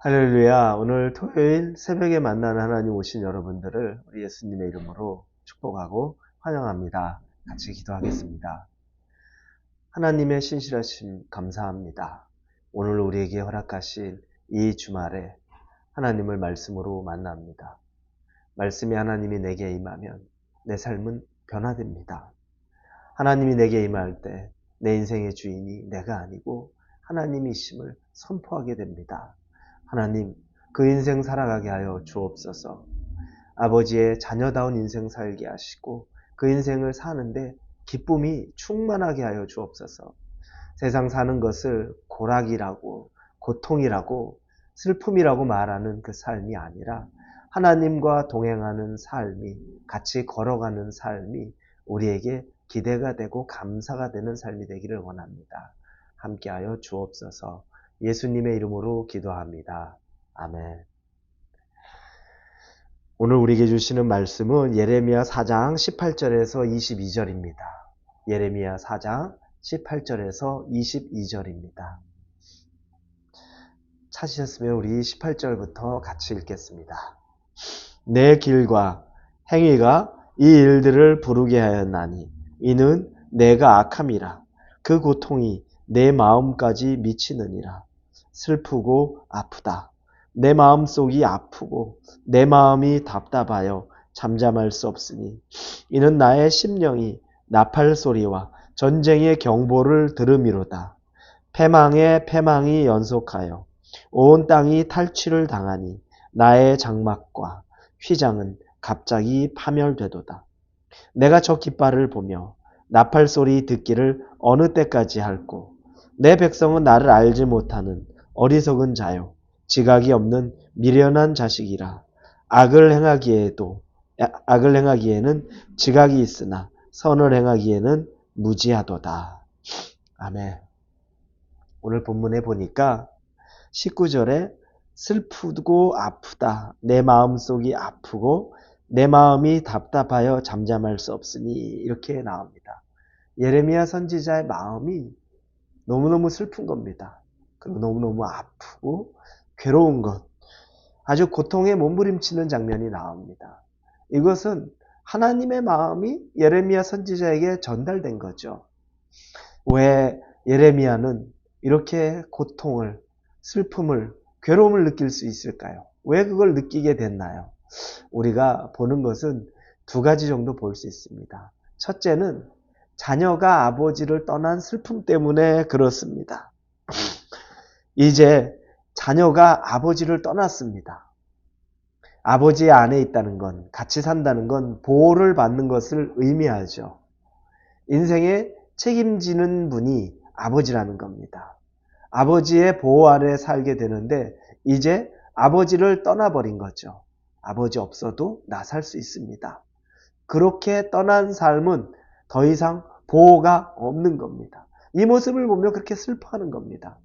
할렐루야. 오늘 토요일 새벽에 만나는 하나님 오신 여러분들을 우리 예수님의 이름으로 축복하고 환영합니다. 같이 기도하겠습니다. 하나님의 신실하심 감사합니다. 오늘 우리에게 허락하신 이 주말에 하나님을 말씀으로 만납니다. 말씀이 하나님이 내게 임하면 내 삶은 변화됩니다. 하나님이 내게 임할 때 내 인생의 주인이 내가 아니고 하나님이심을 선포하게 됩니다. 하나님, 그 인생 살아가게 하여 주옵소서. 아버지의 자녀다운 인생 살게 하시고 그 인생을 사는데 기쁨이 충만하게 하여 주옵소서. 세상 사는 것을 고락이라고, 고통이라고, 슬픔이라고 말하는 그 삶이 아니라 하나님과 동행하는 삶이, 같이 걸어가는 삶이 우리에게 기대가 되고 감사가 되는 삶이 되기를 원합니다. 함께하여 주옵소서. 예수님의 이름으로 기도합니다. 아멘. 오늘 우리에게 주시는 말씀은 예레미야 4장 18절에서 22절입니다. 예레미야 4장 18절에서 22절입니다. 찾으셨으면 우리 18절부터 같이 읽겠습니다. 내 길과 행위가 이 일들을 부르게 하였나니 이는 내가 악함이라. 그 고통이 내 마음까지 미치느니라. 슬프고 아프다. 내 마음속이 아프고 내 마음이 답답하여 잠잠할 수 없으니 이는 나의 심령이 나팔 소리와 전쟁의 경보를 들음이로다. 패망에 패망이 연속하여 온 땅이 탈취를 당하니 나의 장막과 휘장은 갑자기 파멸되도다. 내가 저 깃발을 보며 나팔 소리 듣기를 어느 때까지 할꼬. 내 백성은 나를 알지 못하는 어리석은 자요 지각이 없는 미련한 자식이라. 악을 행하기에는 지각이 있으나 선을 행하기에는 무지하도다. 아멘. 오늘 본문에 보니까 19절에 슬프고 아프다. 내 마음속이 아프고 내 마음이 답답하여 잠잠할 수 없으니 이렇게 나옵니다. 예레미야 선지자의 마음이 너무너무 슬픈 겁니다. 그리고 너무너무 아프고 괴로운 것, 아주 고통에 몸부림치는 장면이 나옵니다. 이것은 하나님의 마음이 예레미야 선지자에게 전달된 거죠. 왜 예레미야는 이렇게 고통을, 슬픔을, 괴로움을 느낄 수 있을까요? 왜 그걸 느끼게 됐나요? 우리가 보는 것은 두 가지 정도 볼 수 있습니다. 첫째는 자녀가 아버지를 떠난 슬픔 때문에 그렇습니다. 이제 자녀가 아버지를 떠났습니다. 아버지 안에 있다는 건, 같이 산다는 건 보호를 받는 것을 의미하죠. 인생에 책임지는 분이 아버지라는 겁니다. 아버지의 보호 아래 살게 되는데 이제 아버지를 떠나버린 거죠. 아버지 없어도 나 살 수 있습니다. 그렇게 떠난 삶은 더 이상 보호가 없는 겁니다. 이 모습을 보며 그렇게 슬퍼하는 겁니다.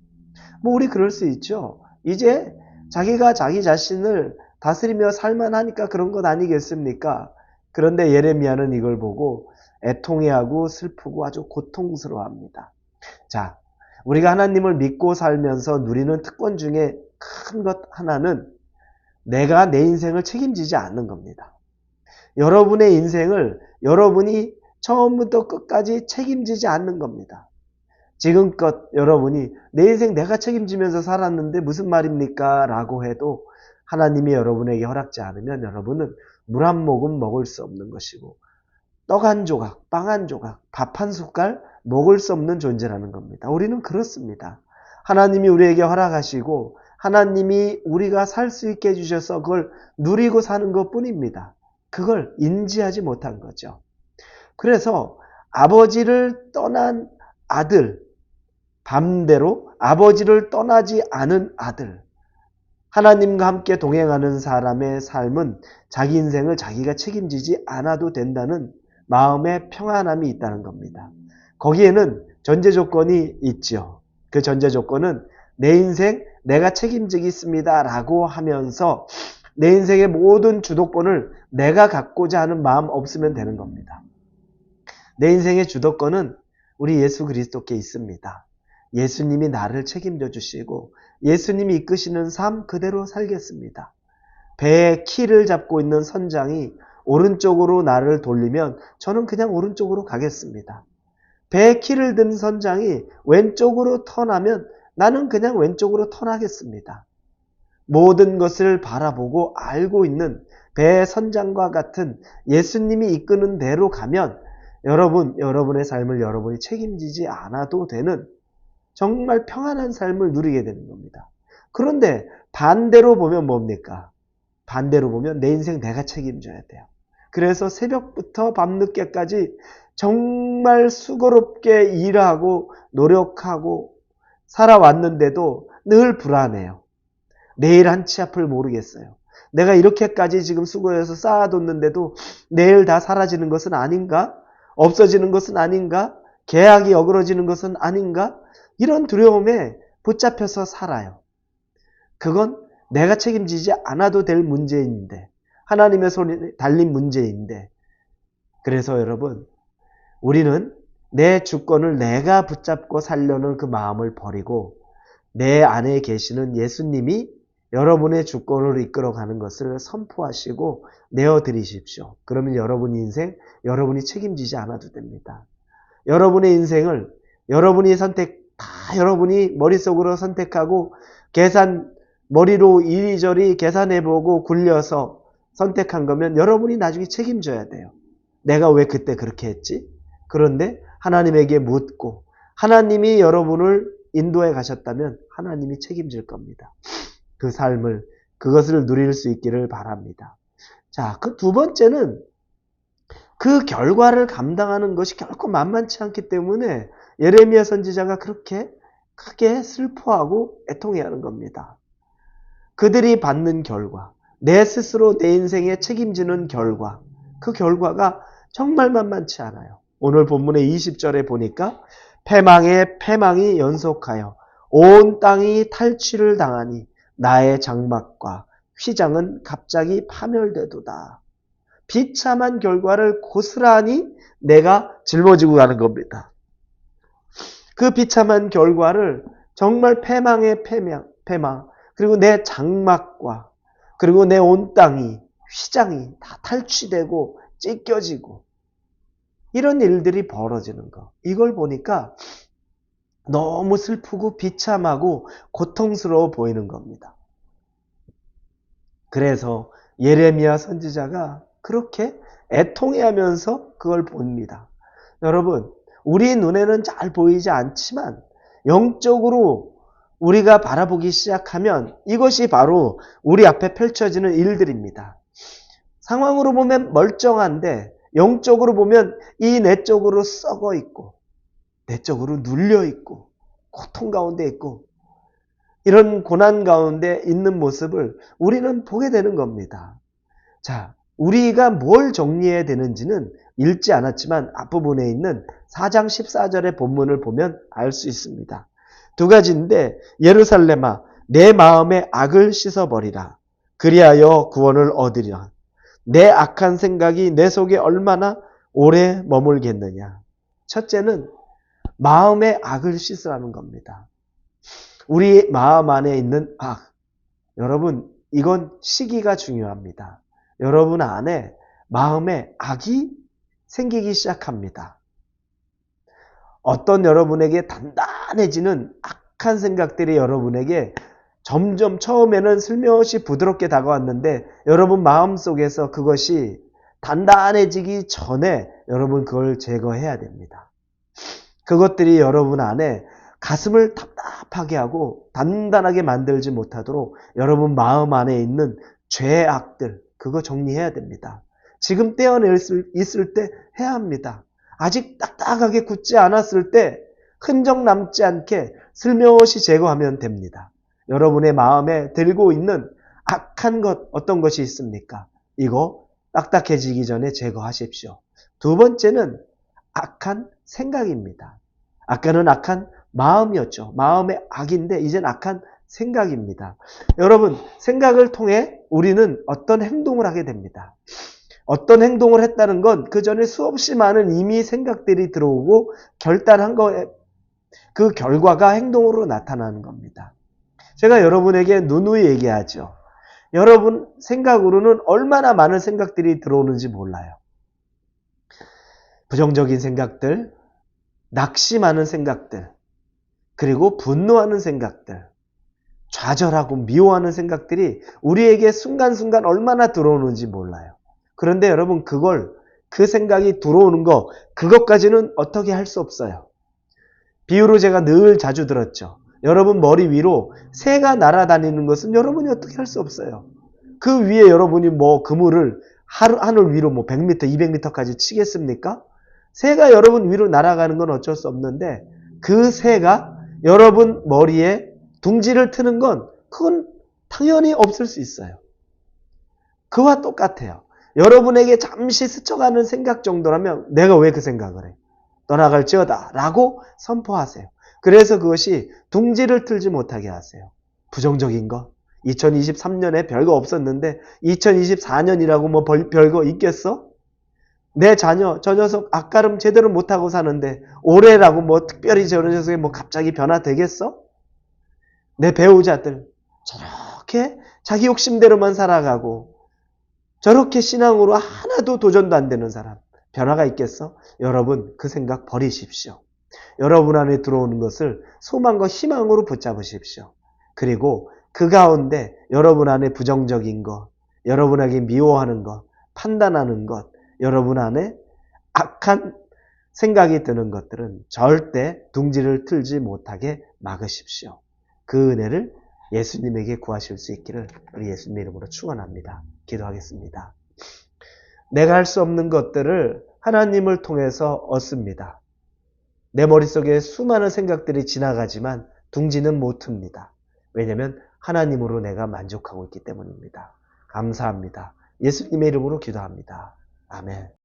우리 그럴 수 있죠. 이제 자기가 자기 자신을 다스리며 살만하니까 그런 것 아니겠습니까? 그런데 예레미야는 이걸 보고 애통해하고 슬프고 아주 고통스러워합니다. 자, 우리가 하나님을 믿고 살면서 누리는 특권 중에 큰 것 하나는 내가 내 인생을 책임지지 않는 겁니다. 여러분의 인생을 여러분이 처음부터 끝까지 책임지지 않는 겁니다. 지금껏 여러분이 내 인생 내가 책임지면서 살았는데 무슨 말입니까? 라고 해도 하나님이 여러분에게 허락지 않으면 여러분은 물 한 모금 먹을 수 없는 것이고 떡 한 조각, 빵 한 조각, 밥 한 숟갈 먹을 수 없는 존재라는 겁니다. 우리는 그렇습니다. 하나님이 우리에게 허락하시고 하나님이 우리가 살 수 있게 해주셔서 그걸 누리고 사는 것뿐입니다. 그걸 인지하지 못한 거죠. 그래서 아버지를 떠난 아들, 반대로 아버지를 떠나지 않은 아들, 하나님과 함께 동행하는 사람의 삶은 자기 인생을 자기가 책임지지 않아도 된다는 마음의 평안함이 있다는 겁니다. 거기에는 전제 조건이 있죠. 그 전제 조건은 내 인생 내가 책임지겠습니다 라고 하면서 내 인생의 모든 주도권을 내가 갖고자 하는 마음 없으면 되는 겁니다. 내 인생의 주도권은 우리 예수 그리스도께 있습니다. 예수님이 나를 책임져 주시고 예수님이 이끄시는 삶 그대로 살겠습니다. 배의 키를 잡고 있는 선장이 오른쪽으로 나를 돌리면 저는 그냥 오른쪽으로 가겠습니다. 배의 키를 든 선장이 왼쪽으로 턴하면 나는 그냥 왼쪽으로 턴하겠습니다. 모든 것을 바라보고 알고 있는 배의 선장과 같은 예수님이 이끄는 대로 가면 여러분의 삶을 여러분이 책임지지 않아도 되는 정말 평안한 삶을 누리게 되는 겁니다. 그런데 반대로 보면 뭡니까? 반대로 보면 내 인생 내가 책임져야 돼요. 그래서 새벽부터 밤늦게까지 정말 수고롭게 일하고 노력하고 살아왔는데도 늘 불안해요. 내일 한치 앞을 모르겠어요. 내가 이렇게까지 지금 수고해서 쌓아뒀는데도 내일 다 사라지는 것은 아닌가? 없어지는 것은 아닌가? 계약이 어그러지는 것은 아닌가? 이런 두려움에 붙잡혀서 살아요. 그건 내가 책임지지 않아도 될 문제인데, 하나님의 손이 달린 문제인데, 그래서 여러분, 우리는 내 주권을 내가 붙잡고 살려는 그 마음을 버리고 내 안에 계시는 예수님이 여러분의 주권으로 이끌어가는 것을 선포하시고 내어드리십시오. 그러면 여러분 인생, 여러분이 책임지지 않아도 됩니다. 여러분의 인생을 여러분이 여러분이 머릿속으로 선택하고 머리로 이리저리 계산해보고 굴려서 선택한 거면 여러분이 나중에 책임져야 돼요. 내가 왜 그때 그렇게 했지? 그런데 하나님에게 묻고 하나님이 여러분을 인도해 가셨다면 하나님이 책임질 겁니다. 그 삶을, 그것을 누릴 수 있기를 바랍니다. 자, 그 두 번째는 그 결과를 감당하는 것이 결코 만만치 않기 때문에 예레미야 선지자가 그렇게 크게 슬퍼하고 애통해하는 겁니다. 그들이 받는 결과, 내 스스로 내 인생에 책임지는 결과, 그 결과가 정말 만만치 않아요. 오늘 본문의 20절에 보니까 패망에 패망이 연속하여 온 땅이 탈취를 당하니 나의 장막과 휘장은 갑자기 파멸되도다. 비참한 결과를 고스란히 내가 짊어지고 가는 겁니다. 그 비참한 결과를 정말 패망의 패망, 그리고 내 장막과 그리고 내 온 땅이, 휘장이 다 탈취되고 찢겨지고 이런 일들이 벌어지는 거. 이걸 보니까 너무 슬프고 비참하고 고통스러워 보이는 겁니다. 그래서 예레미야 선지자가 그렇게 애통해하면서 그걸 봅니다. 여러분, 우리 눈에는 잘 보이지 않지만 영적으로 우리가 바라보기 시작하면 이것이 바로 우리 앞에 펼쳐지는 일들입니다. 상황으로 보면 멀쩡한데 영적으로 보면 이 내적으로 썩어 있고 내적으로 눌려 있고 고통 가운데 있고 이런 고난 가운데 있는 모습을 우리는 보게 되는 겁니다. 자, 우리가 뭘 정리해야 되는지는 읽지 않았지만 앞부분에 있는 4장 14절의 본문을 보면 알 수 있습니다. 두 가지인데 예루살렘아 내 마음의 악을 씻어버리라. 그리하여 구원을 얻으리라. 내 악한 생각이 내 속에 얼마나 오래 머물겠느냐. 첫째는 마음의 악을 씻으라는 겁니다. 우리 마음 안에 있는 악. 여러분, 이건 시기가 중요합니다. 여러분 안에 마음에 악이 생기기 시작합니다. 어떤 여러분에게 단단해지는 악한 생각들이 여러분에게 점점 처음에는 슬며시 부드럽게 다가왔는데 여러분 마음속에서 그것이 단단해지기 전에 여러분 그걸 제거해야 됩니다. 그것들이 여러분 안에 가슴을 답답하게 하고 단단하게 만들지 못하도록 여러분 마음 안에 있는 죄악들 그거 정리해야 됩니다. 지금 떼어낼 수 있을 때 해야 합니다. 아직 딱딱하게 굳지 않았을 때 흔적 남지 않게 슬며시 제거하면 됩니다. 여러분의 마음에 들고 있는 악한 것 어떤 것이 있습니까? 이거 딱딱해지기 전에 제거하십시오. 두 번째는 악한 생각입니다. 아까는 악한 마음이었죠. 마음의 악인데 이젠 악한 생각입니다. 여러분, 생각을 통해 우리는 어떤 행동을 하게 됩니다. 어떤 행동을 했다는 건 그 전에 수없이 많은 이미 생각들이 들어오고 결단한 거에 그 결과가 행동으로 나타나는 겁니다. 제가 여러분에게 누누이 얘기하죠. 여러분 생각으로는 얼마나 많은 생각들이 들어오는지 몰라요. 부정적인 생각들, 낙심하는 생각들, 그리고 분노하는 생각들, 좌절하고 미워하는 생각들이 우리에게 순간순간 얼마나 들어오는지 몰라요. 그런데 여러분 그 생각이 들어오는 거, 그것까지는 어떻게 할 수 없어요. 비유로 제가 늘 자주 들었죠. 여러분 머리 위로 새가 날아다니는 것은 여러분이 어떻게 할 수 없어요. 그 위에 여러분이 그물을 하늘 위로 100m, 200m까지 치겠습니까? 새가 여러분 위로 날아가는 건 어쩔 수 없는데 그 새가 여러분 머리에 둥지를 트는 건 그건 당연히 없을 수 있어요. 그와 똑같아요. 여러분에게 잠시 스쳐가는 생각 정도라면 내가 왜 그 생각을 해? 떠나갈지어다 라고 선포하세요. 그래서 그것이 둥지를 틀지 못하게 하세요. 부정적인 거. 2023년에 별거 없었는데 2024년이라고 별거 있겠어? 내 자녀, 저 녀석 앞가름 제대로 못하고 사는데 올해라고 특별히 저 녀석이 갑자기 변화되겠어? 내 배우자들 저렇게 자기 욕심대로만 살아가고 저렇게 신앙으로 하나도 도전도 안 되는 사람 변화가 있겠어? 여러분 그 생각 버리십시오. 여러분 안에 들어오는 것을 소망과 희망으로 붙잡으십시오. 그리고 그 가운데 여러분 안에 부정적인 것, 여러분에게 미워하는 것, 판단하는 것, 여러분 안에 악한 생각이 드는 것들은 절대 둥지를 틀지 못하게 막으십시오. 그 은혜를 예수님에게 구하실 수 있기를 우리 예수님 이름으로 축원합니다. 기도하겠습니다. 내가 할 수 없는 것들을 하나님을 통해서 얻습니다. 내 머릿속에 수많은 생각들이 지나가지만 둥지는 못 틉니다. 왜냐하면 하나님으로 내가 만족하고 있기 때문입니다. 감사합니다. 예수님의 이름으로 기도합니다. 아멘.